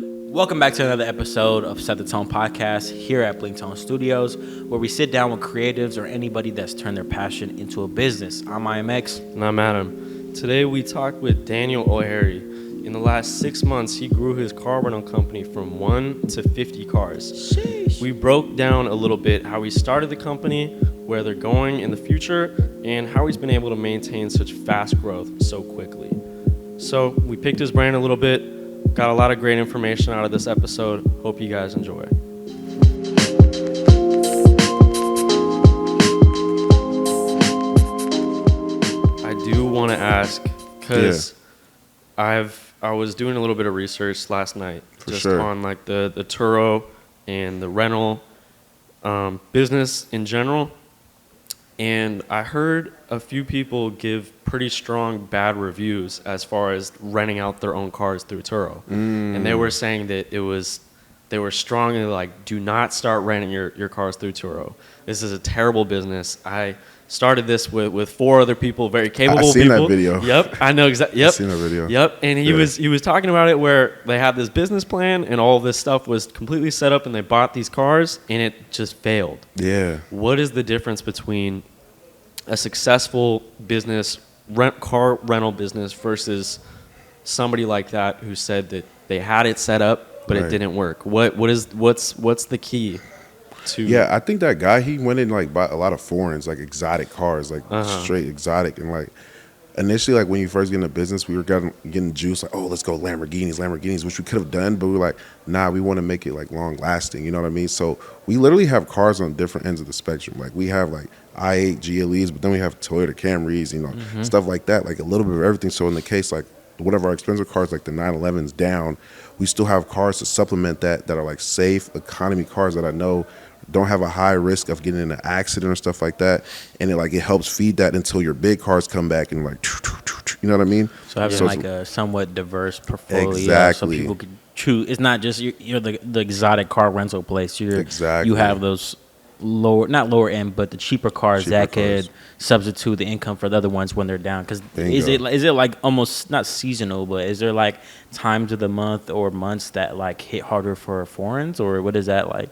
Welcome back to another episode of Set the Tone podcast here at Blinktone Studios, where we sit down with creatives or anybody that's turned their passion into a business. I'm IMX. And I'm Adam. Today we talked with Daniel Ohaeri. In the last 6 months, he grew his car rental company from 1 to 50 cars. Sheesh. We broke down a little bit how he started the company, where they're going in the future, and how he's been able to maintain such fast growth so quickly. So we picked his brain a little bit, got a lot of great information out of this episode. Hope you guys enjoy. I do want to ask, because I was doing a little bit of research last night on like the Turo and the rental business in general. And I heard a few people give pretty strong bad reviews as far as renting out their own cars through Turo. And they were saying that they were strongly like, do not start renting your cars through Turo. This is a terrible business. I started this with 4 other people, very capable people. I've seen that video. Yep, I know exactly. Yep, I've seen that video. Yep, and he was talking about it where they had this business plan and all this stuff was completely set up and they bought these cars and it just failed. Yeah. What is the difference between a successful business, car rental business, versus somebody like that who said that they had it set up but it didn't work? What's the key to? Yeah, I think that guy, he went in like bought a lot of foreigns, like exotic cars, like straight exotic, and like initially, like when you first get into business, we were getting juice like, oh, let's go Lamborghinis, which we could have done, but we were like, nah, we want to make it like long lasting. You know what I mean? So we literally have cars on different ends of the spectrum. Like we have like i8 GLEs, but then we have Toyota Camrys, stuff like that, like a little bit of everything. So in the case, like one of our expensive cars, like the 911's down, we still have cars to supplement that are like safe economy cars that I know don't have a high risk of getting in an accident or stuff like that. And it helps feed that until your big cars come back and like, you know what I mean? So having like a somewhat diverse portfolio, so people could choose. It's not just you're the exotic car rental place. You have those not lower end, but the cheaper cars that could substitute the income for the other ones when they're down. Because is it like almost not seasonal, but is there like times of the month or months that like hit harder for foreigns, or what is that like?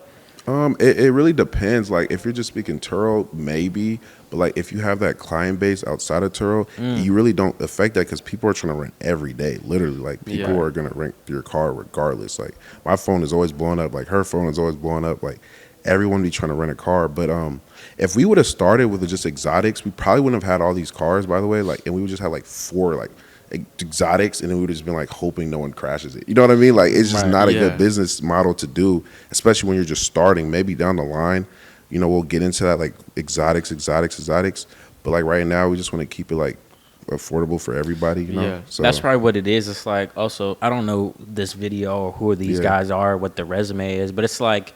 It really depends. Like if you're just speaking Turo, maybe, but like if you have that client base outside of Turo, you really don't affect that because people are trying to rent every day. Literally, like people are gonna rent your car regardless. Like my phone is always blowing up. Like her phone is always blowing up. Like everyone be trying to rent a car. But if we would have started with just exotics, we probably wouldn't have had all these cars. By the way, like, and we would just have like 4 like exotics, and then we would just been like hoping no one crashes it. You know what I mean? Like it's just not a good business model to do, especially when you're just starting. Maybe down the line, we'll get into that, like exotics. But like right now, we just want to keep it like affordable for everybody. You know? Yeah, so that's probably what it is. It's like also I don't know this video or who these guys are, what their resume is, but it's like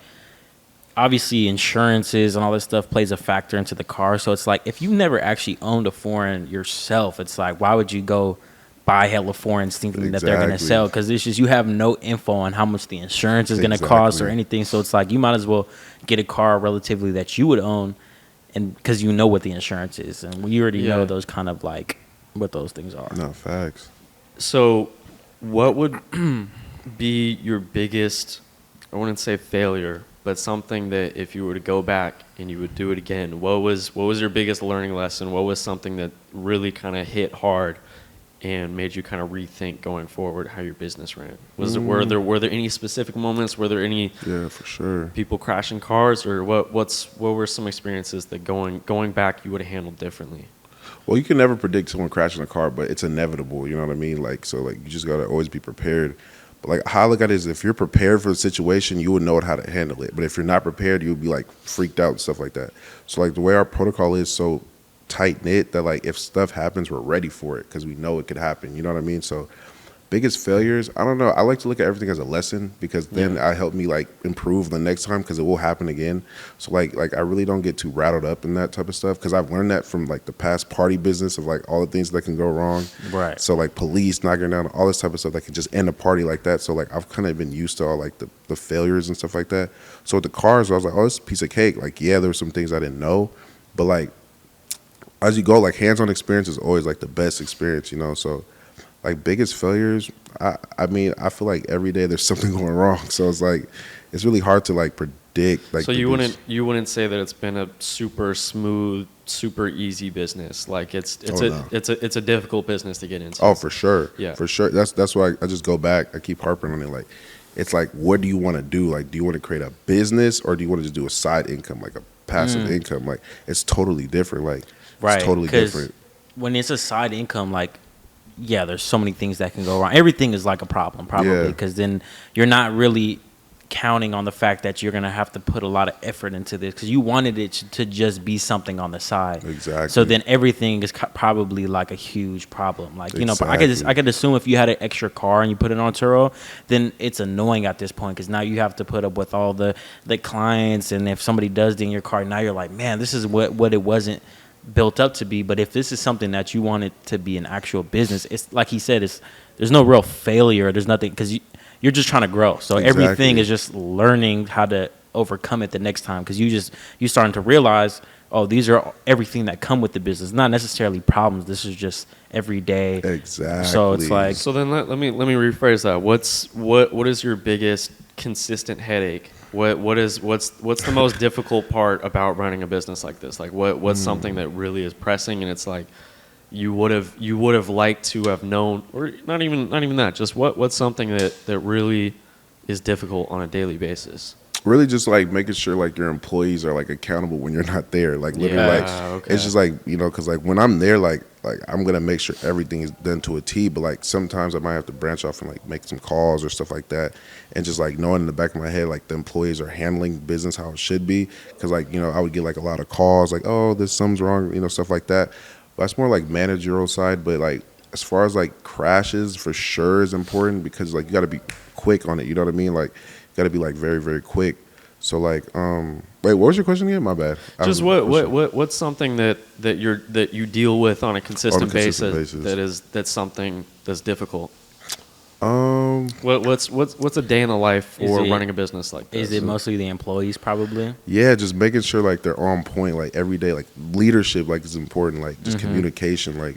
obviously insurances and all this stuff plays a factor into the car. So it's like if you never actually owned a foreign yourself, it's like why would you go buy hella foreigns thinking that they're going to sell? Because it's just you have no info on how much the insurance is going to cost or anything. So it's like you might as well get a car relatively that you would own, and because you know what the insurance is, and we already know those kind of like what those things are. No, facts. So what would be your biggest, I wouldn't say failure, but something that if you were to go back and you would do it again, what was your biggest learning lesson? What was something that really kind of hit hard and made you kind of rethink going forward how your business ran? Were there any specific moments? Were there any for sure people crashing cars, or what were some experiences that going back you would have handled differently? Well, you can never predict someone crashing a car, but it's inevitable. You know what I mean? Like so, like you just gotta always be prepared. But like how I look at it is, if you're prepared for the situation, you would know how to handle it. But if you're not prepared, you would be like freaked out and stuff like that. So like the way our protocol is so tight knit that like if stuff happens, we're ready for it because we know it could happen. You know what I mean? So biggest failures, I don't know. I like to look at everything as a lesson because then I help me like improve the next time because it will happen again. So like I really don't get too rattled up in that type of stuff because I've learned that from like the past party business of like all the things that can go wrong. Right. So like police knocking down all this type of stuff that can just end a party like that. So like I've kind of been used to all like the failures and stuff like that. So with the cars, I was like, oh, this is a piece of cake. Like there were some things I didn't know, but like as you go, like hands-on experience is always like the best experience, So like biggest failures, I mean, I feel like every day there's something going wrong. So it's like, it's really hard to like predict. Like, so you wouldn't say that it's been a super smooth, super easy business. Like it's a difficult business to get into. Oh, for sure. Yeah, for sure. That's why I just go back. I keep harping on it. Like, it's like, what do you want to do? Like, do you want to create a business or do you want to just do a side income, like a passive income? Like, it's totally different. Like, it's totally different. When it's a side income, like, yeah, there's so many things that can go wrong. Everything is like a problem, probably, because then you're not really counting on the fact that you're going to have to put a lot of effort into this because you wanted it to just be something on the side. Exactly. So then everything is probably like a huge problem. Like, you know, I could assume if you had an extra car and you put it on Turo, then it's annoying at this point because now you have to put up with all the clients, and if somebody does ding your car, now you're like, man, this is what it wasn't built up to be. But if this is something that you want it to be an actual business, it's like he said, there's no real failure. There's nothing because you're just trying to grow. So everything is just learning how to overcome it the next time because you starting to realize, oh, these are everything that come with the business, not necessarily problems. This is just every day. Exactly. So it's like, so then let me rephrase that. What is your biggest consistent headache? What's the most difficult part about running a business like this? Like what's something that really is pressing and it's like you would have liked to have known, or not even that, just what's something that really is difficult on a daily basis? Really just like making sure like your employees are like accountable when you're not there. Like literally it's just like, you know, because like when I'm there, like I'm gonna make sure everything is done to a T, but like sometimes I might have to branch off and like make some calls or stuff like that, and just like knowing in the back of my head like the employees are handling business how it should be, because like, you know, I would get like a lot of calls like, oh, this something's wrong, you know, stuff like that. But that's more like managerial side. But like as far as like crashes, for sure is important because like you got to be quick on it, you know what I mean? Like you got to be like very, very quick. So like, wait, what was your question again? My bad. Just what's something that you deal with on a consistent basis that's something that's difficult? What's a day in the life for running a business like this? Is it mostly the employees probably? Yeah, just making sure like they're on point, like every day, like leadership, like is important, like just communication, like,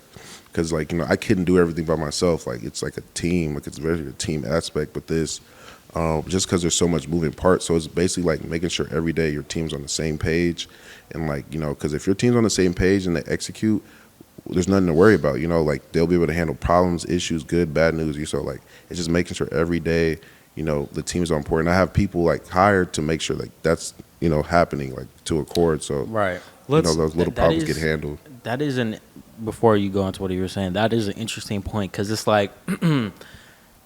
because like, you know, I couldn't do everything by myself. Like it's like a team, like it's very a team aspect with this. Just because there's so much moving parts. So it's basically like making sure every day your team's on the same page. And like, you know, because if your team's on the same page and they execute, there's nothing to worry about, you know, like they'll be able to handle problems, issues, good, bad news. So like, it's just making sure every day, you know, the team's on point. And I have people like hired to make sure like that's, you know, happening like to accord. So, right. You know, those little problems get handled. That isn't, before you go into what you were saying, that is an interesting point because it's like,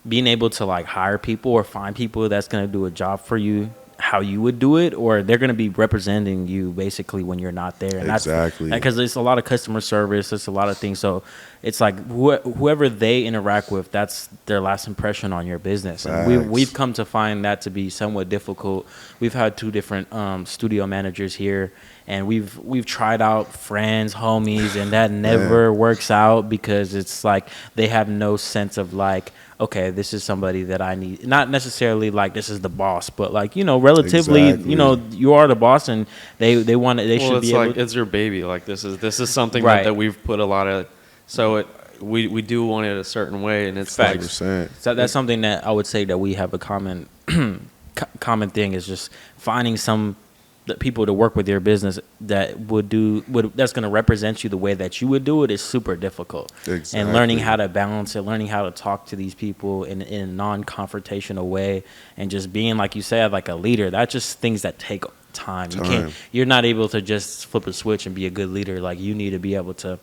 being able to like hire people or find people that's going to do a job for you how you would do it, or they're going to be representing you basically when you're not there. And exactly. Because it's a lot of customer service, it's a lot of things. So it's like whoever they interact with, that's their last impression on your business. And we've come to find that to be somewhat difficult. We've had 2 different studio managers here, and we've tried out friends, homies, and that never works out because it's like they have no sense of like, okay, this is somebody that I need. Not necessarily like this is the boss, but like, you know, relatively, you know, you are the boss, and they should be able. It's your baby. Like this is something that we've put a lot of. So we do want it a certain way, and it's like. So that's something that I would say that we have a common thing is just finding some people to work with your business that that's going to represent you the way that you would do it is super difficult. Exactly. And learning how to balance it, learning how to talk to these people in a non-confrontational way, and just being, like you said, like a leader. That's just things that take time. You're not able to just flip a switch and be a good leader. Like you need to be able to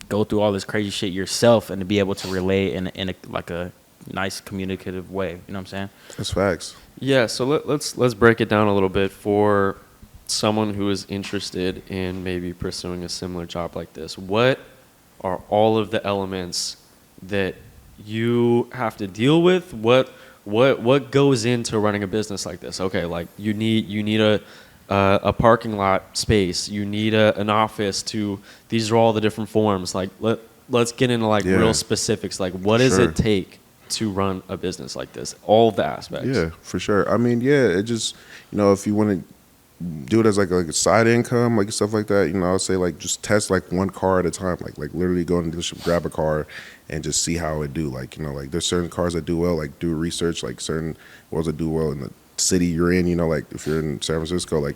go through all this crazy shit yourself and to be able to relay in a nice communicative way. You know what I'm saying? That's facts. Yeah. So let's break it down a little bit for someone who is interested in maybe pursuing a similar job like this. What are all of the elements that you have to deal with? What goes into running a business like this? Okay, like you need a parking lot space. You need an office to. These are all the different forms. Like let's get into like real specifics. Like what does it take to run a business like this? All the aspects. Yeah, for sure. I mean, it just, you know, if you want to do it as like a side income, like stuff like that. You know, I'll say like just test like one car at a time, like literally go in the dealership, grab a car, and just see how it do. Like, you know, like there's certain cars that do well, like do research, like certain ones that do well in the city you're in. You know, like if you're in San Francisco, like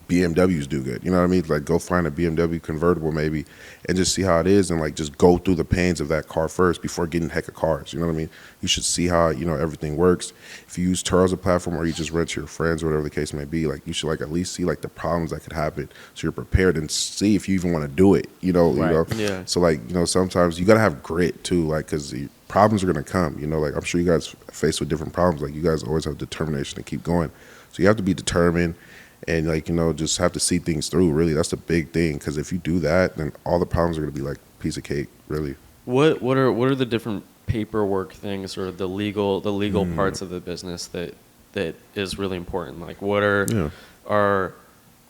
BMWs do good. You know what I mean? Like go find a BMW convertible maybe and just see how it is, and like just go through the pains of that car first before getting heck of cars. You know what I mean? You should see how, you know, everything works. If you use Turo as a platform or you just rent to your friends or whatever the case may be, like you should like at least see like the problems that could happen so you're prepared and see if you even want to do it. You know, Right. you know. Yeah. So like, you know, sometimes you gotta have grit too, like because problems are gonna come. You know, like I'm sure you guys faced with different problems. Like you guys always have determination to keep going. So you have to be determined. And like, you know, just have to see things through. Really, that's the big thing. Because if you do that, then all the problems are gonna be like piece of cake. Really. What are the different paperwork things or the legal parts of the business that is really important? Like what are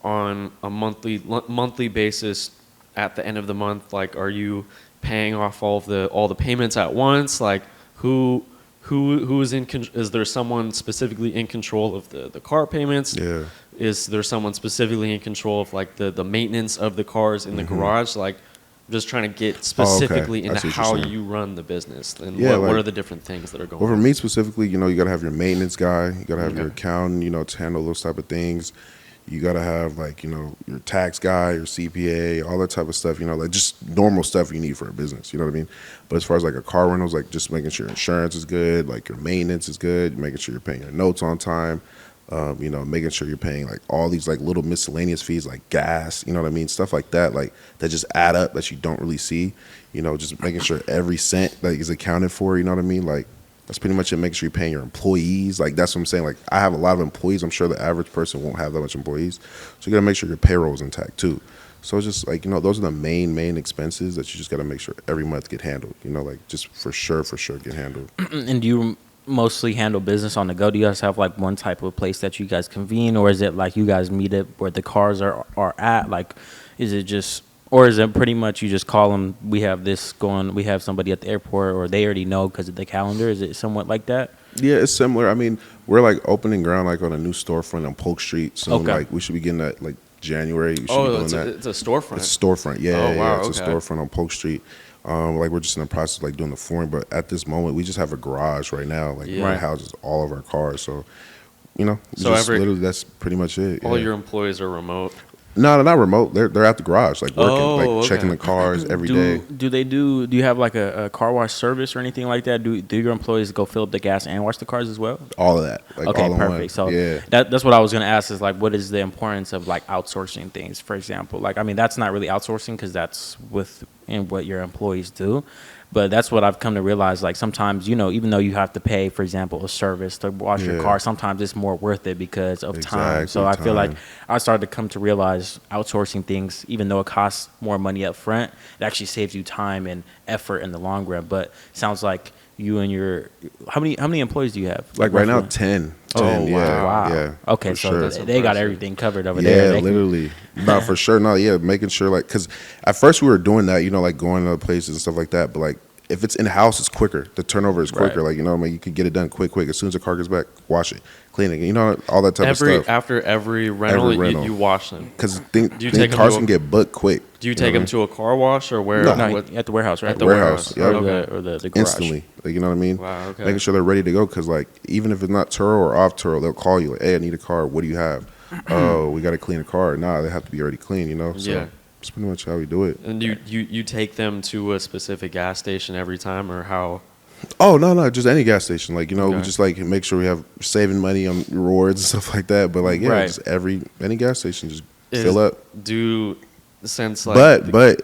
on a monthly basis at the end of the month? Like, are you paying off all the payments at once? Like who is is there someone specifically in control of the car payments? Yeah. Is there someone specifically in control of like the maintenance of the cars in the garage? Like, I'm just trying to get specifically into how you run the business and what are the different things that are going on. Well, for me specifically, you know, you got to have your maintenance guy. You got to have your accountant, you know, to handle those type of things. You got to have like, you know, your tax guy, your CPA, all that type of stuff, you know, like just normal stuff you need for a business. You know what I mean? But as far as like a car rentals, like just making sure your insurance is good, like your maintenance is good, making sure you're paying your notes on time. You know, making sure you're paying like all these like little miscellaneous fees like gas, you know what I mean? Stuff like that, like that just add up that you don't really see, you know, just making sure every cent like is accounted for, you know what I mean? Like that's pretty much it. Making sure you're paying your employees. Like that's what I'm saying. Like I have a lot of employees. I'm sure the average person won't have that much employees. So you got to make sure your payroll is intact too. So it's just like, you know, those are the main expenses that you just got to make sure every month get handled, you know, like just for sure get handled. And do you mostly handle business on the go? Do you guys have like one type of place that you guys convene, or is it like you guys meet up where the cars are at? Like, is it just, or is it pretty much you just call them, we have this going, we have somebody at the airport, or they already know because of the calendar? Is it somewhat like that? Yeah, it's similar. I mean, we're like opening ground like on a new storefront on Polk Street. So like we should be getting that like January. We should be doing that. It's a storefront. It's a storefront. Yeah, oh, wow, it's a storefront on Polk Street. Like we're just in the process of like doing the flooring, but at this moment we just have a garage right now, like where it houses all of our cars. So, you know, so literally that's pretty much it. All your employees are remote. No, they're not remote. They're at the garage, like working, checking the cars every day. Do you have like a car wash service or anything like that? Do your employees go fill up the gas and wash the cars as well? All of that. Like okay, all perfect. So that's what I was gonna ask is like, what is the importance of like outsourcing things? For example, like I mean, that's not really outsourcing because that's within what your employees do. But that's what I've come to realize. Like sometimes, you know, even though you have to pay, for example, a service to wash your car, sometimes it's more worth it because of time. So I feel like I started to come to realize outsourcing things, even though it costs more money up front, it actually saves you time and effort in the long run. But it sounds like you and your how many employees do you have? Like right now, 10. Oh, wow. Yeah. Okay, so they got everything covered over there. Yeah, literally. No, for sure. No, yeah, making sure like, because at first we were doing that, you know, like going to other places and stuff like that. But like, if it's in house, it's quicker. The turnover is quicker. Like, you know, I mean, you can get it done quick. As soon as the car gets back, wash it, clean it. You know, all that type of stuff. After every rental. You wash them. Because cars can get booked quick. Do you take them to a car wash or where? No, at the warehouse, right? At the warehouse. Yep. Or the garage. Instantly. Like, you know what I mean? Wow, okay. Making sure they're ready to go. Because, like, even if it's not Turo or off Turo, they'll call you. Like, hey, I need a car. What do you have? Oh, we got to clean a car. Nah, they have to be already clean, you know? So that's pretty much how we do it. And you take them to a specific gas station every time, or how? Oh, no, just any gas station. Like, you know, we just like make sure we have saving money on rewards and stuff like that. But like, just any gas station, just fill up. But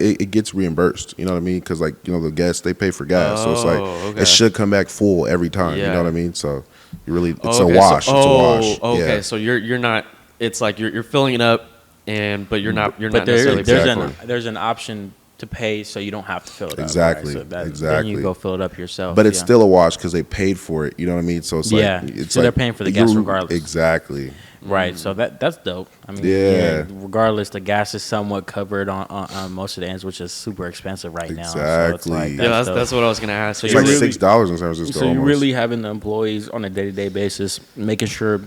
it gets reimbursed. You know what I mean? Because like, you know, the gas, they pay for gas, so it's like it should come back full every time. You know what I mean? So you really, it's a wash. It's a wash. Okay, so you're not. It's like you're filling it up, but you're not necessarily. There's an option to pay, so you don't have to fill it up. Exactly. Right? So then you go fill it up yourself. But it's still a wash because they paid for it. You know what I mean? So it's like so they're paying for the gas regardless. Exactly. Right. So that's dope. I mean, regardless, the gas is somewhat covered on most of the ends, which is super expensive right now. So it's like, that's what I was gonna ask. So it's like $6 in San Francisco. So you're really having the employees on a day-to-day basis, making sure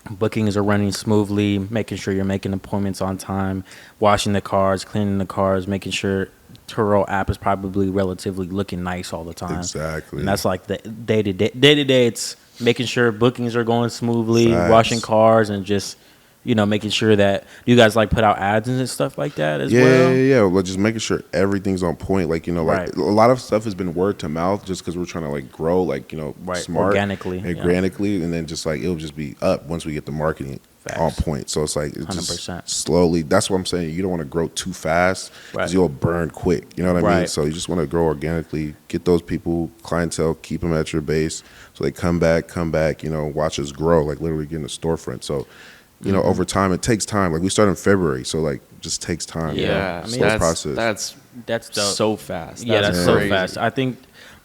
bookings are running smoothly, making sure you're making appointments on time, washing the cars, cleaning the cars, making sure Turo app is probably relatively looking nice all the time. Exactly. And that's like the day to day. It's making sure bookings are going smoothly, Facts. washing cars, and just, you know, making sure that you guys like put out ads and stuff like that as well. Yeah. Like just making sure everything's on point. Like, you know, like Right. a lot of stuff has been word to mouth just because we're trying to like grow, like, you know, Right. smart, Organically, and then just like it'll just be up once we get the marketing Facts. on point. So it's like it's 100%. just slowly. That's what I'm saying. You don't want to grow too fast because Right. you'll burn quick. You know what I mean? Right. So you just want to grow organically. Get those people, clientele, keep them at your base so they come back. You know, watch us grow. Like literally getting a storefront. So. You know, over time, it takes time. Like we start in February, so like just takes time. Yeah, I I mean, mean, that's dope. so fast. Yeah, that's so crazy. fast. I think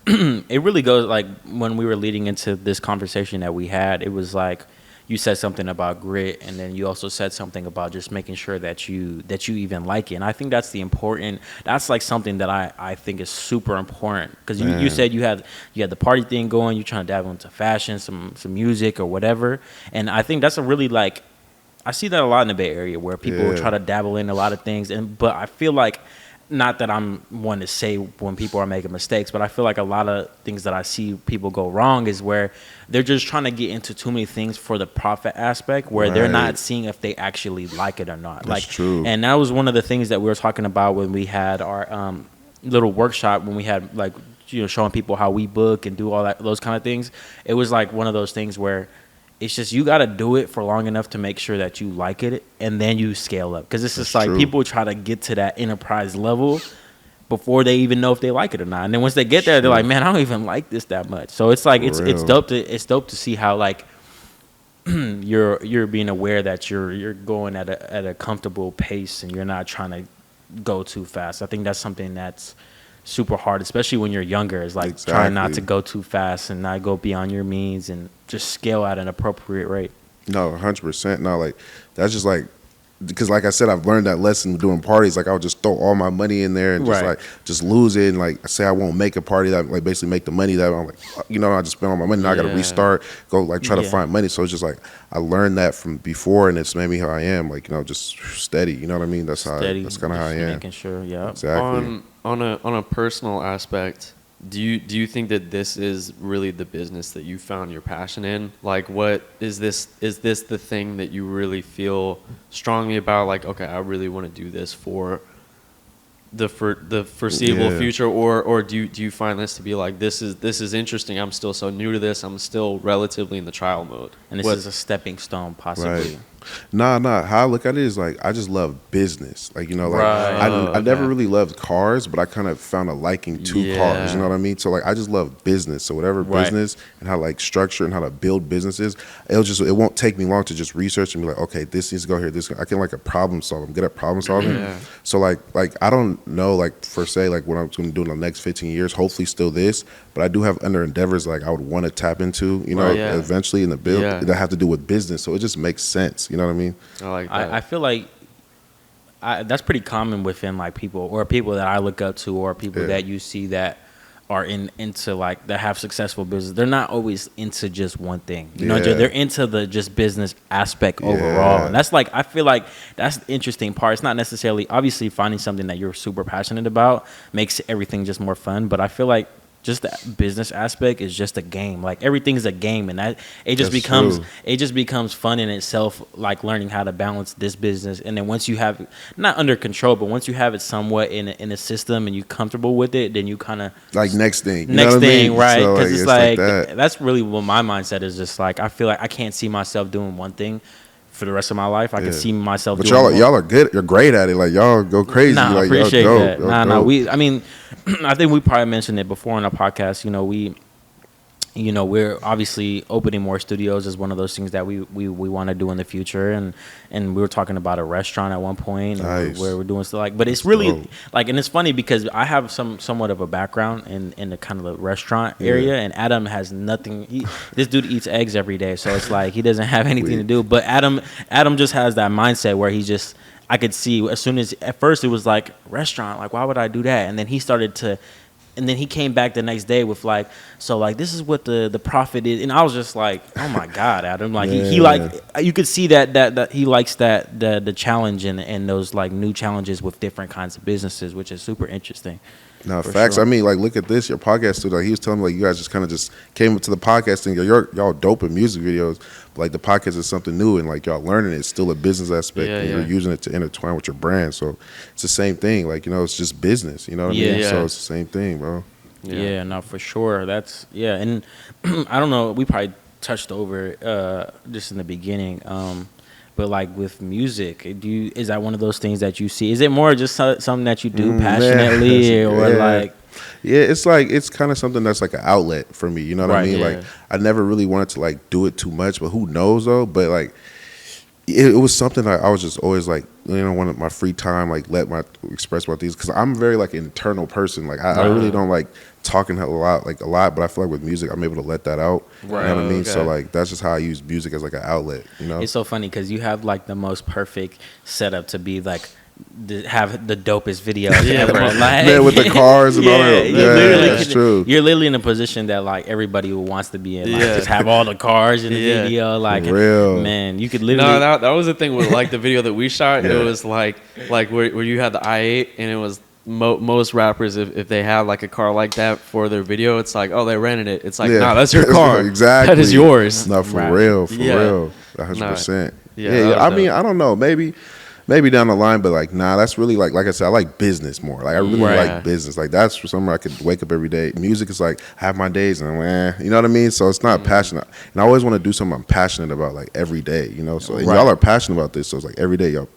it really goes like when we were leading into this conversation that we had, it was like you said something about grit, and then you also said something about just making sure that you even like it. And I think that's that's like something that I think is super important, because you said you had the party thing going, you're trying to dabble into fashion, some music or whatever. And I think that's a really like, I see that a lot in the Bay Area where people try to dabble in a lot of things, but I feel like, not that I'm one to say when people are making mistakes, but I feel like a lot of things that I see people go wrong is where they're just trying to get into too many things for the profit aspect, where they're not seeing if they actually like it or not. That's true. And that was one of the things that we were talking about when we had our little workshop, when we had like, you know, showing people how we book and do all that, those kind of things. It was like one of those things where it's just, you got to do it for long enough to make sure that you like it, and then you scale up. Because it's just like people try to get to that enterprise level before they even know if they like it or not. And then once they get there, they're like, man, I don't even like this that much. So it's like, it's dope to see how like you're being aware that you're going at a comfortable pace, and you're not trying to go too fast. I think that's something that's super hard, especially when you're younger. It's like trying not to go too fast and not go beyond your means, and just scale at an appropriate rate. No, 100%. No, like that's just like, because like I said, I've learned that lesson doing parties. Like I would just throw all my money in there and just lose it, and like say I won't make a party that like basically make the money that I'm like, you know, I just spend all my money. Now I got to restart, go like try to find money. So it's just like I learned that from before, and it's made me how I am. Like, you know, just steady. You know what I mean? That's kind of how I am. Making sure, yeah, exactly. On a personal aspect, do you think that this is really the business that you found your passion in? Like, what is this the thing that you really feel strongly about? Like, okay, I really want to do this for the foreseeable future, or do you find this to be like, this is interesting, I'm still so new to this, I'm still relatively in the trial mode, and this is a stepping stone possibly? Right. Nah. How I look at it is like, I just love business. Like, you know, like I never really loved cars, but I kind of found a liking to cars. You know what I mean? So like, I just love business. So whatever business and how like structure and how to build businesses, it won't take me long to just research and be like, okay, this needs to go here. I can like a problem solve. I'm good at problem solving. So like I don't know like per se like what I'm going to do in the next 15 years. Hopefully still this, but I do have other endeavors like I would want to tap into. You know, eventually in the build that have to do with business. So it just makes sense. You know what I mean? I like that. I feel like that's pretty common within like people that I look up to, or people that you see that are into like that have successful business. They're not always into just one thing. You know, they're into the just business aspect overall. And that's like, I feel like that's the interesting part. It's not necessarily, obviously finding something that you're super passionate about makes everything just more fun, but I feel like just the business aspect is just a game. Like everything's a game, and that it just becomes fun in itself. Like learning how to balance this business, and then once you have it not under control, but once you have it somewhat in a system and you're comfortable with it, then you kind of like next thing, right? Because so, it's like that's really what my mindset is. Just like I feel like I can't see myself doing one thing for the rest of my life. I can see myself. But doing y'all are good. You're great at it. Like y'all go crazy. Nah, like, I appreciate y'all that. dope. I mean, I think we probably mentioned it before on our podcast. You know, we're obviously opening more studios is one of those things that we want to do in the future, and we were talking about a restaurant at one point where we're doing stuff like. But it's really like, and it's funny because I have somewhat of a background in the kind of the restaurant area, and Adam has nothing. This dude eats eggs every day, so it's like he doesn't have anything to do. But Adam just has that mindset where he just. I could see as soon as at first it was like restaurant, like why would I do that? And then he started to and then he came back the next day with like, so like this is what the profit is, and I was just like, oh my God, Adam, like he like, you could see that he likes that the challenge and those like new challenges with different kinds of businesses, which is super interesting. No, facts. Sure. I mean, like, look at this, your podcast too. Like, he was telling me, like, you guys just kind of just came into the podcast and y'all dope in music videos, but like the podcast is something new and like y'all learning it's still a business aspect and you're using it to intertwine with your brand. So it's the same thing. Like, you know, it's just business. You know what I mean? So it's the same thing, bro. Yeah, no, for sure. That's and I don't know. We probably touched over just in the beginning. But like with music, is that one of those things that you see? Is it more just something that you do passionately, or like? Yeah, it's like it's kind of something that's like an outlet for me. You know what I mean? Like I never really wanted to like do it too much, but who knows though? But like it was something that I was just always like, you know, one of my free time, like express about these, because I'm very like internal person. Like I really don't like talking a lot, but I feel like with music I'm able to let that out. Right. You know what I mean? Okay. So like that's just how I use music as like an outlet, you know? It's so funny because you have like the most perfect setup to be like have the dopest video ever. Like, with the cars and all that. Yeah, that's true. You're literally in a position that like everybody wants to be in. Like just have all the cars in the video. Like real. Man, you could literally. No, that was the thing with like the video that we shot. It was like where you had the i8 and it was. Most rappers, if they have like a car like that for their video, it's like, oh, they rented it. It's like, nah, that's your car. Exactly. That is yours. No, for real. 100%. Yeah. I mean, I don't know. Maybe down the line, but like, nah, that's really like I said, I like business more. Like I really like business. Like that's somewhere I could wake up every day. Music is like, I have my days and you know what I mean? So it's not passionate. And I always want to do something I'm passionate about like every day, you know? So and y'all are passionate about this. So it's like every day y'all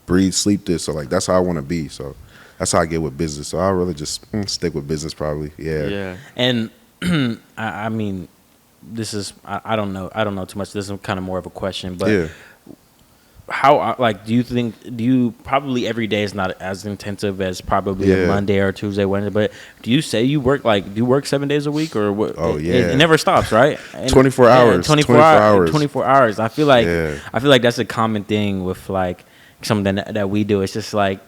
breathe, sleep this. So like, that's how I want to be. So that's how I get with business. So I'll really just stick with business probably. Yeah. And I mean, this is, I don't know too much. This is kind of more of a question, but how, like, do you probably every day is not as intensive as probably a Monday or Tuesday, Wednesday, but do you say you work, like, do you work 7 days a week or what? Oh, It never stops, right? And 24 hours. 24 hours. 24 hours. I feel like that's a common thing with, like, something that we do. It's just like,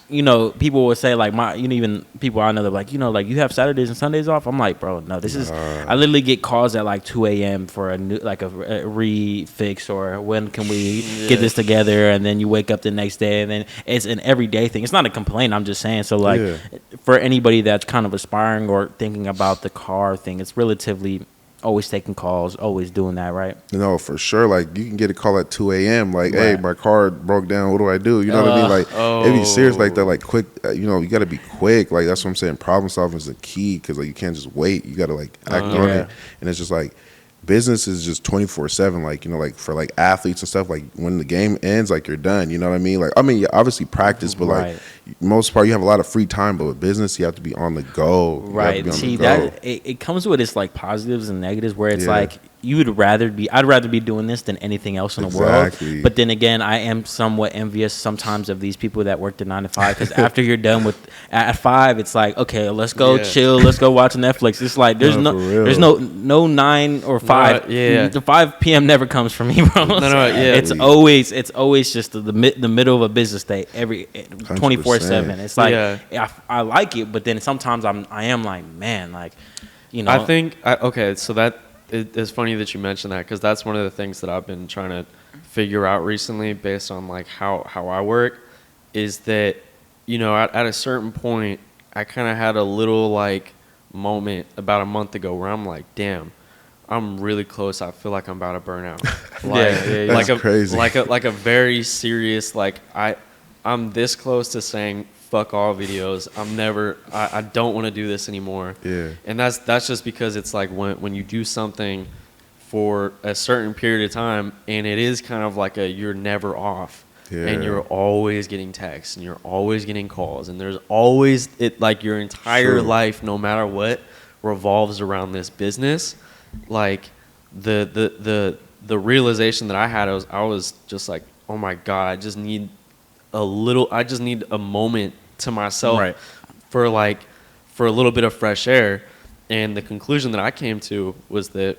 you know, people will say like even people I know, they're like, you know, like you have Saturdays and Sundays off. I'm like, bro, no, this is. I literally get calls at like 2 a.m. for a new, like a refix or when can we get this together, and then you wake up the next day, and then it's an everyday thing. It's not a complaint. I'm just saying. So like for anybody that's kind of aspiring or thinking about the car thing, it's relatively. Always taking calls, always doing that, right? No, for sure. Like, you can get a call at 2 a.m. Like, hey, my car broke down. What do I do? You know what I mean? Like, it be serious like that. Like, quick, you know, you got to be quick. Like, that's what I'm saying. Problem solving is the key because, like, you can't just wait. You got to, like, act on it. And it's just, like, business is just 24/7. Like, you know, like, for, like, athletes and stuff, like, when the game ends, like, you're done. You know what I mean? Like, I mean, you obviously practice, but, like, most part, you have a lot of free time. But with business, you have to be on the go. Right. See, that it comes with its, like, positives and negatives where it's, like, I'd rather be doing this than anything else in the world. But then again, I am somewhat envious sometimes of these people that work the 9 to 5 because after you're done with at 5, it's like, okay, let's go chill, let's go watch Netflix. It's like there's no 9 or 5. The 5 p.m. never comes for me, bro. It's always just the middle of a business day, every 24/7. It's like I like it, but then sometimes I am like, man, like, you know. I think so that. It's funny that you mentioned that because that's one of the things that I've been trying to figure out recently based on like how I work is that, you know, at a certain point I kind of had a little like moment about a month ago where I'm like, damn, I'm really close. I feel like I'm about to burn out. That's crazy. Like a very serious, like I'm this close to saying fuck all videos. I don't want to do this anymore. Yeah. And that's just because it's like when you do something for a certain period of time and it is kind of like you're never off. Yeah. And you're always getting texts and you're always getting calls and there's always like your entire life, no matter what, revolves around this business. Like the realization that I had, I was just like, oh my God, I just need a moment to myself for a little bit of fresh air. And the conclusion that I came to was that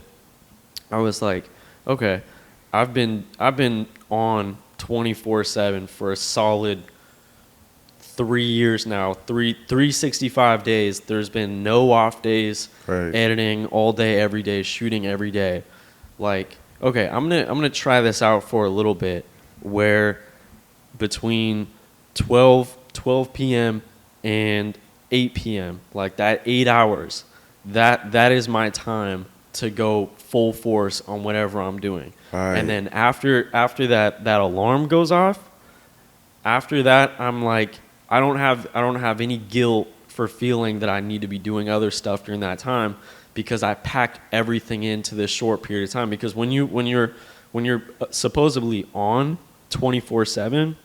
I was like, okay, I've been on 24/7 for a solid 3 years now, 365 days. There's been no off days, editing all day, every day, shooting every day. Like, okay, I'm gonna try this out for a little bit, where between 12 p.m. and 8 p.m., like that 8 hours, that is my time to go full force on whatever I'm doing. And then after that alarm goes off, after that I'm like, I don't have any guilt for feeling that I need to be doing other stuff during that time, because I packed everything into this short period of time. Because when you're supposedly on 24/7,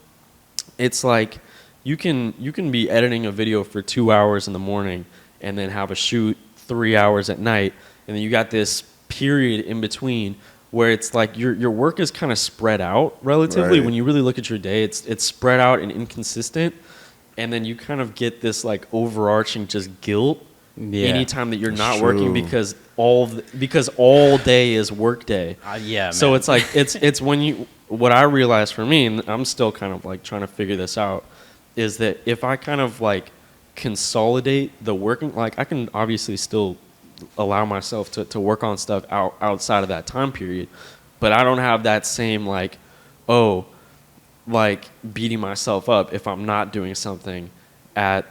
it's like you can be editing a video for 2 hours in the morning and then have a shoot 3 hours at night, and then you got this period in between where it's like your work is kind of spread out relatively. When you really look at your day, it's spread out and inconsistent, and then you kind of get this like overarching just guilt anytime that you're not working, because all day is work day. So man. It's like it's when what I realized for me, and I'm still kind of like trying to figure this out, is that if I kind of like consolidate the working, like I can obviously still allow myself to work on stuff outside of that time period, but I don't have that same like beating myself up if I'm not doing something at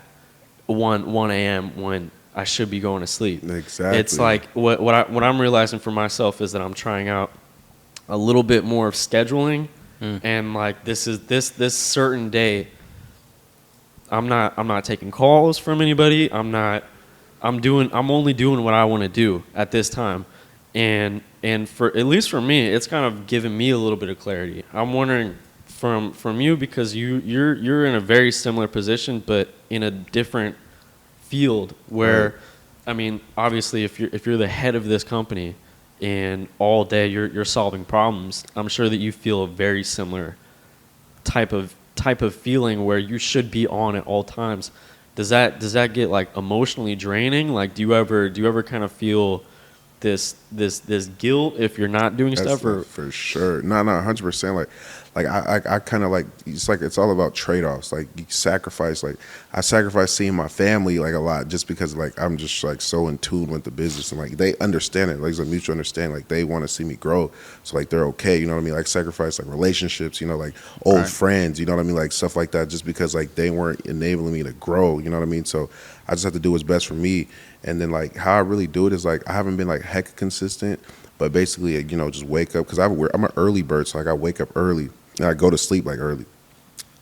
1 a.m. when I should be going to sleep. Exactly. It's like what I'm realizing for myself is that I'm trying out a little bit more of scheduling, and like this certain day I'm not taking calls from anybody. I'm only doing what I want to do at this time. And for at least for me, it's kind of given me a little bit of clarity. I'm wondering from you, because you're in a very similar position but in a different field where I mean, obviously if you're the head of this company and all day you're solving problems, I'm sure that you feel a very similar type of feeling where you should be on at all times. Does that get like emotionally draining? Like, do you ever kind of feel this guilt if you're not doing stuff? Or for sure, no, 100%. Like I kind of like, it's all about trade-offs. Like you sacrifice, like I sacrifice seeing my family like a lot, just because like I'm just like so in tune with the business, and like they understand it. Like it's a mutual understanding. Like they want to see me grow, so like they're okay. You know what I mean? Like sacrifice like relationships. You know, like old friends. You know what I mean? Like stuff like that, just because like they weren't enabling me to grow. You know what I mean? So I just have to do what's best for me. And then like how I really do it is like I haven't been like heck consistent, but basically you know just wake up, because I'm an early bird, so like I wake up early. And I go to sleep like early.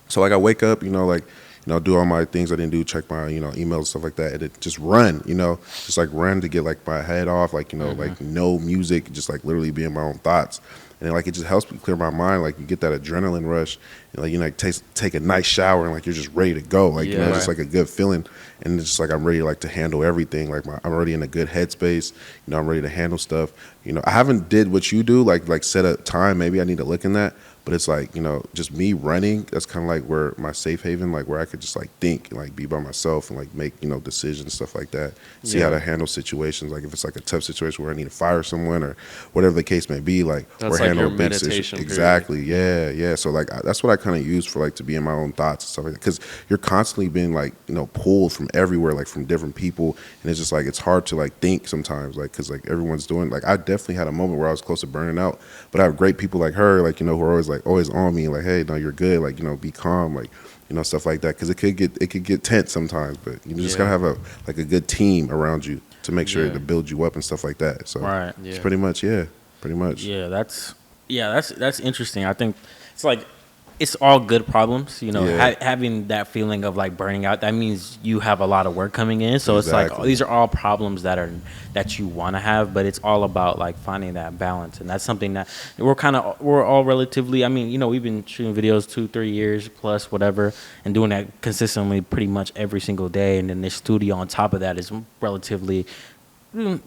So like I wake up, do all my things I didn't do, check my, emails, stuff like that, and it just run, just like run to get like my head off, like, like no music, just like literally be in my own thoughts. And then, like it just helps me clear my mind. Like you get that adrenaline rush, and like take a nice shower, and like you're just ready to go. Like it's just like a good feeling, and it's just like I'm ready like to handle everything. Like I'm already in a good headspace. I'm ready to handle stuff. I haven't did what you do, like set a time. Maybe I need to look in that. But it's like, just me running, that's kind of like where my safe haven, like where I could just like think and like be by myself and like make, decisions, stuff like that. See how to handle situations. Like if it's like a tough situation where I need to fire someone or whatever the case may be, like, that's or like handle your big meditation situations. Exactly. Yeah. So like that's what I kind of use for like to be in my own thoughts and stuff like that. Because you're constantly being like, pulled from everywhere, like from different people. And it's just like, it's hard to like think sometimes, like, because like everyone's doing, like I definitely had a moment where I was close to burning out. But I have great people like her, like, who are always on me, like, hey, no, you're good, like, be calm, like, stuff like that, because it could get tense sometimes, but you just gotta have a good team around you to make sure to build you up and stuff like that. So it's pretty much that's interesting. I think it's like it's all good problems, having that feeling of like burning out, that means you have a lot of work coming in. So it's like these are all problems that you want to have, but it's all about like finding that balance. And that's something that we're all relatively, I mean, we've been shooting videos 2-3 years plus whatever, and doing that consistently pretty much every single day. And then this studio on top of that is relatively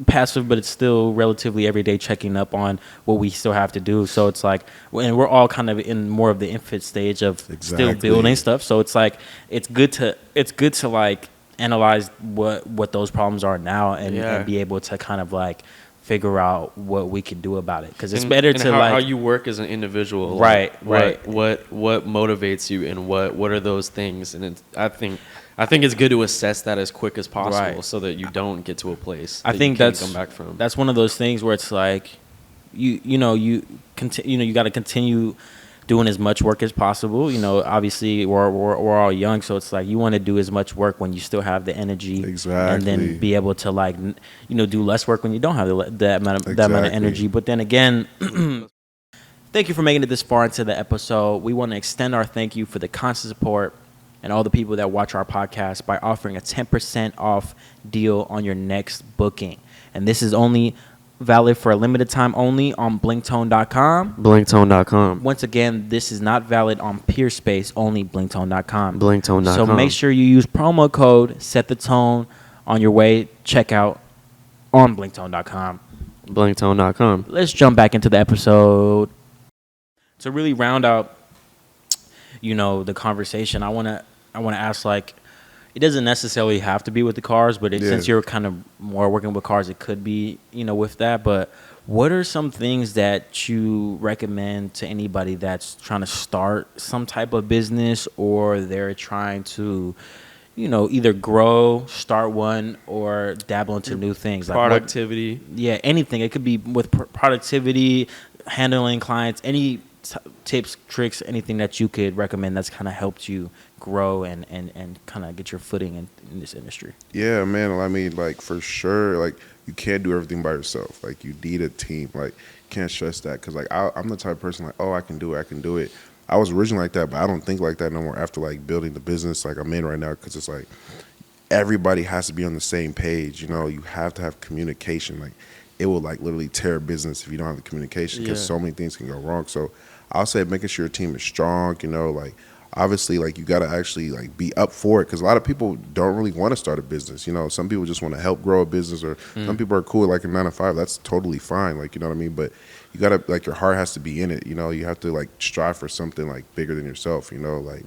passive, but it's still relatively every day checking up on what we still have to do. So it's like, and we're all kind of in more of the infant stage of still building stuff. So it's like it's good to like analyze what those problems are now, and be able to kind of like figure out what we can do about it, because it's better to how you work as an individual, right? What motivates you, and what are those things? And I think it's good to assess that as quick as possible, so that you don't get to a place I think you can't come back from. That's one of those things where it's like you got to continue doing as much work as possible. Obviously we're all young, so it's like you want to do as much work when you still have the energy, exactly, and then be able to like do less work when you don't have that amount of energy. But then again, thank you for making it this far into the episode. We want to extend our thank you for the constant support and all the people that watch our podcast by offering a 10% off deal on your next booking, and this is only valid for a limited time only on Blinktone.com. Blinktone.com. Once again, this is not valid on Peerspace, only Blinktone.com. Blinktone.com. So make sure you use promo code Set the Tone on your way checkout on Blinktone.com. Blinktone.com. Let's jump back into the episode. To really round out, the conversation, I wanna ask, like, it doesn't necessarily have to be with the cars, but since you're kind of more working with cars, it could be, with that. But what are some things that you recommend to anybody that's trying to start some type of business, or they're trying to, either grow, start one, or dabble into new things? Like productivity. Anything. It could be with productivity, handling clients, any tips, tricks, anything that you could recommend that's kind of helped you grow and kind of get your footing in this industry. Yeah, man. I mean, like, for sure, like, you can't do everything by yourself. Like, you need a team. Like, can't stress that, because, like, I'm the type of person, like, I can do it. I was originally like that, but I don't think like that no more after, like, building the business like I'm in right now, because it's like everybody has to be on the same page. You have to have communication. Like, it will, like, literally tear a business if you don't have the communication, because so many things can go wrong. So I'll say making sure your team is strong, like, obviously, like, you got to actually, like, be up for it, because a lot of people don't really want to start a business. Some people just want to help grow a business, or some people are cool like a 9 to 5. That's totally fine. Like, you know what I mean? But you got to, like, your heart has to be in it. You have to, like, strive for something, like, bigger than yourself, like,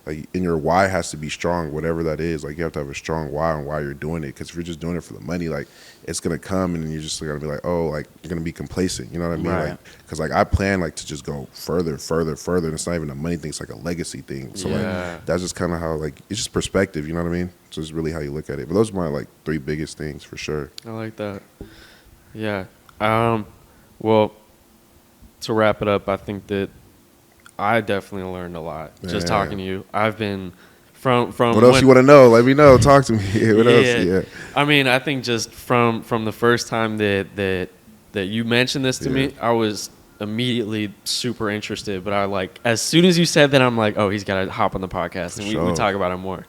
and your why has to be strong, whatever that is. Like, you have to have a strong why on why you're doing it, because if you're just doing it for the money, like, it's going to come, and you're just going to be like, like, you're going to be complacent. You know what I mean? Right. Like, because, like, I plan, like, to just go further, and it's not even a money thing. It's like a legacy thing. So, like, that's just kind of how, like, it's just perspective. You know what I mean? So it's really how you look at it. But those are my, like, 3 biggest things for sure. I like that. Yeah. Well, to wrap it up, I think that I definitely learned a lot just talking to you. I've been from what else you want to know? Let me know. Talk to me. What else? Yeah. I mean, I think just from the first time that you mentioned this to me, I was immediately super interested. But I, like, as soon as you said that, I'm like, oh, he's got to hop on the podcast, and we talk about it more.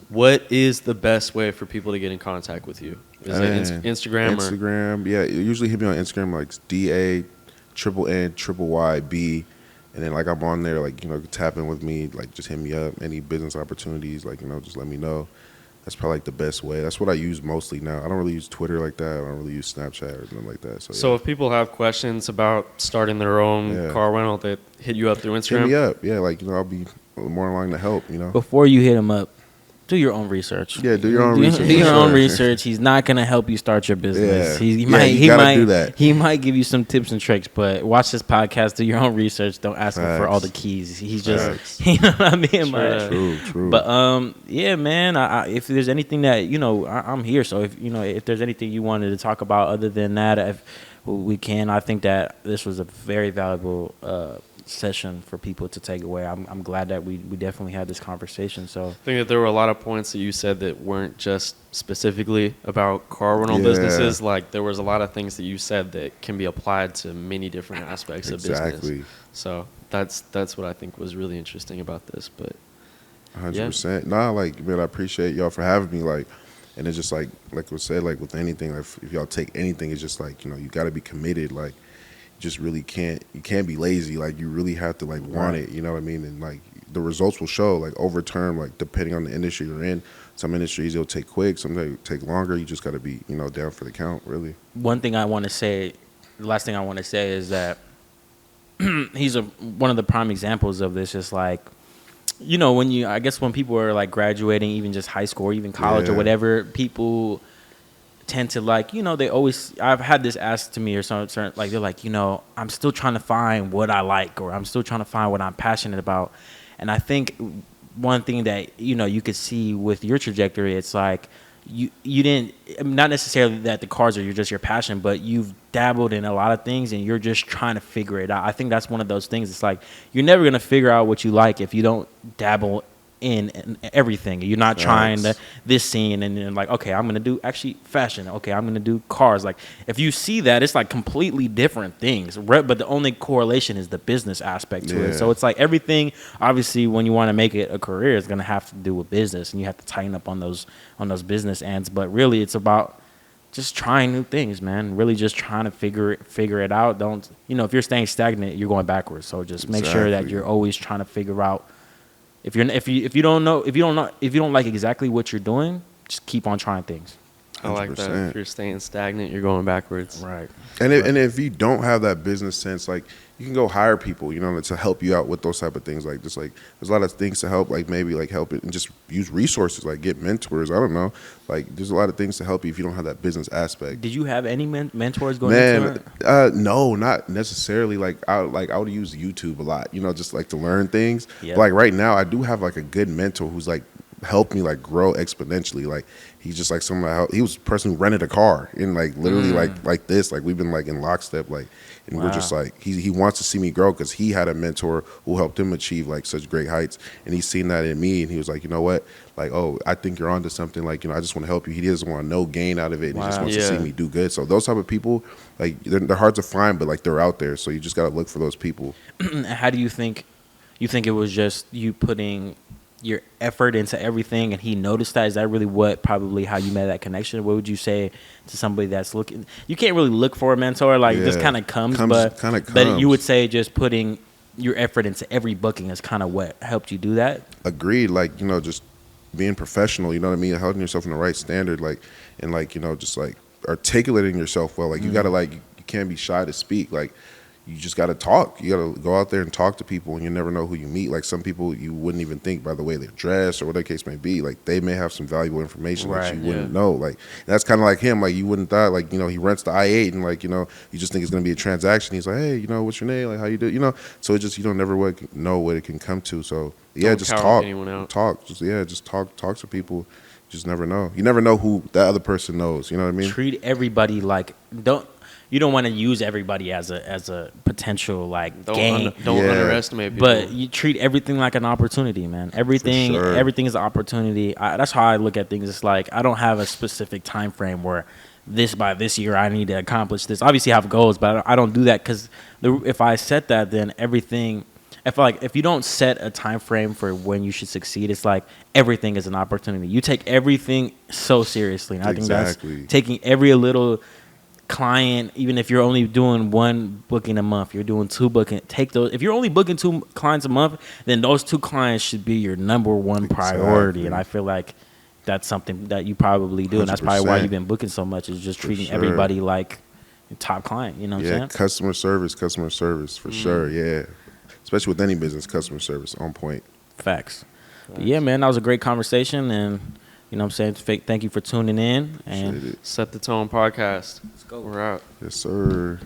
What is the best way for people to get in contact with you? Is it Instagram? Instagram, yeah. You usually hit me on Instagram, like, DANNYYB. And then, like, I'm on there, like, tap in with me, like, just hit me up. Any business opportunities, like, just let me know. That's probably, like, the best way. That's what I use mostly now. I don't really use Twitter like that. I don't really use Snapchat or anything like that. So if people have questions about starting their own car rental, they hit you up through Instagram? Hit me up. Yeah, like, I'll be more along to help, Before you hit him up, do your own research. Yeah, do your own research. Do your own research. He's not gonna help you start your business. Yeah. He might do that. He might give you some tips and tricks, but watch this podcast. Do your own research. Don't ask him for all the keys. He's just, you know what I mean? True. But yeah, man. If there's anything that I'm here. So if there's anything you wanted to talk about other than that, if we can, I think that this was a very valuable session for people to take away. I'm glad that we definitely had this conversation. So I think that there were a lot of points that you said that weren't just specifically about car rental businesses. Like, there was a lot of things that you said that can be applied to many different aspects of business. So that's what I think was really interesting about this. But 100%. Nah, like, man, I appreciate y'all for having me. Like, and it's just like we said, like, with anything, like, if y'all take anything, it's just like, you got to be committed. Like, just really can't be lazy. Like, you really have to, like, want it, you know what I mean? And, like, the results will show, like, over term, like, depending on the industry you're in. Some industries it'll take quick, some take longer. You just got to be down for the count, really. One thing I want to say, the last thing I want to say is that he's one of the prime examples of this. Is like, when people are, like, graduating, even just high school or even college or whatever, people tend to like, they always, I've had this asked to me or something, like they're like, I'm still trying to find what I like, or I'm still trying to find what I'm passionate about. And I think one thing that, you could see with your trajectory, it's like you didn't, not necessarily that the cars are just your passion, but you've dabbled in a lot of things and you're just trying to figure it out. I think that's one of those things. It's like, you're never going to figure out what you like if you don't dabble in everything. You're not trying to this scene and then like, okay, I'm gonna do actually fashion. Okay, I'm gonna do cars. Like, if you see that, it's like completely different things. But the only correlation is the business aspect to it. So it's like everything. Obviously, when you want to make it a career, it's gonna have to do with business, and you have to tighten up on those business ends. But really, it's about just trying new things, man. Really, just trying to figure it out. Don't if you're staying stagnant, you're going backwards. So just make sure that you're always trying to figure out. If you don't like exactly what you're doing, just keep on trying things. 100%. I like that. If you're staying stagnant, you're going backwards. Right. And if you don't have that business sense, like, you can go hire people, to help you out with those type of things. Like, just like there's a lot of things to help, like maybe like help it and just use resources, like get mentors. I don't know. Like, there's a lot of things to help you if you don't have that business aspect. Did you have any mentors going into it? No, not necessarily. Like I would use YouTube a lot, just like to learn things. Yep. But like right now, I do have like a good mentor who's like helped me like grow exponentially. Like, he's just like someone. He was the person who rented a car and like literally like this. Like, we've been like in lockstep. Like, and we're just like he wants to see me grow because he had a mentor who helped him achieve like such great heights, and he's seen that in me, and he was like, you know what, like, oh, I think you're onto something. Like, I just want to help you. He doesn't want no gain out of it, and he just wants to see me do good. So those type of people, like, they're hard to find, but like they're out there. So you just got to look for those people. How do you think? You think it was just you putting your effort into everything and he noticed that? Is that really probably how you made that connection? What would you say to somebody that's looking? You can't really look for a mentor, like it just kind of comes, but you would say just putting your effort into every booking is kind of what helped you do that? Agreed. Like, just being professional, you know what I mean? Holding yourself in the right standard, like, and like, just like articulating yourself well. Like, you gotta like, you can't be shy to speak. Like, you just got to talk. You got to go out there and talk to people, and you never know who you meet. Like, some people you wouldn't even think by the way they dress or whatever the case may be. Like, they may have some valuable information that you wouldn't know. Like, that's kind of like him. Like, you wouldn't thought, like, he rents the I-8 and like, you just think it's going to be a transaction. He's like, hey, what's your name? Like, how you do? So it just, you don't never know what it can come to. So yeah, just talk. Just talk to people. You just never know. You never know who that other person knows. You know what I mean? Treat everybody like, you don't want to use everybody as a potential like gain. Don't underestimate people. But you treat everything like an opportunity, man. Everything is an opportunity. That's how I look at things. It's like, I don't have a specific time frame where by this year I need to accomplish this. Obviously I have goals, but I don't do that because if I set that, then everything. If you don't set a time frame for when you should succeed, it's like everything is an opportunity. You take everything so seriously, and I think that's taking every little client, even if you're only doing one booking a month, you're doing two booking, take those. If you're only booking 2 clients a month, then those 2 clients should be your number one priority. And I feel like that's something that you probably do, 100%. And that's probably why you've been booking so much, is just treating everybody like a top client. You know what I'm saying? Customer service for sure. Yeah, especially with any business, customer service on point. Facts. Yeah, man, that was a great conversation, and you know what I'm saying? Thank you for tuning in. And Set the Tone podcast. Let's go. We're out. Yes, sir.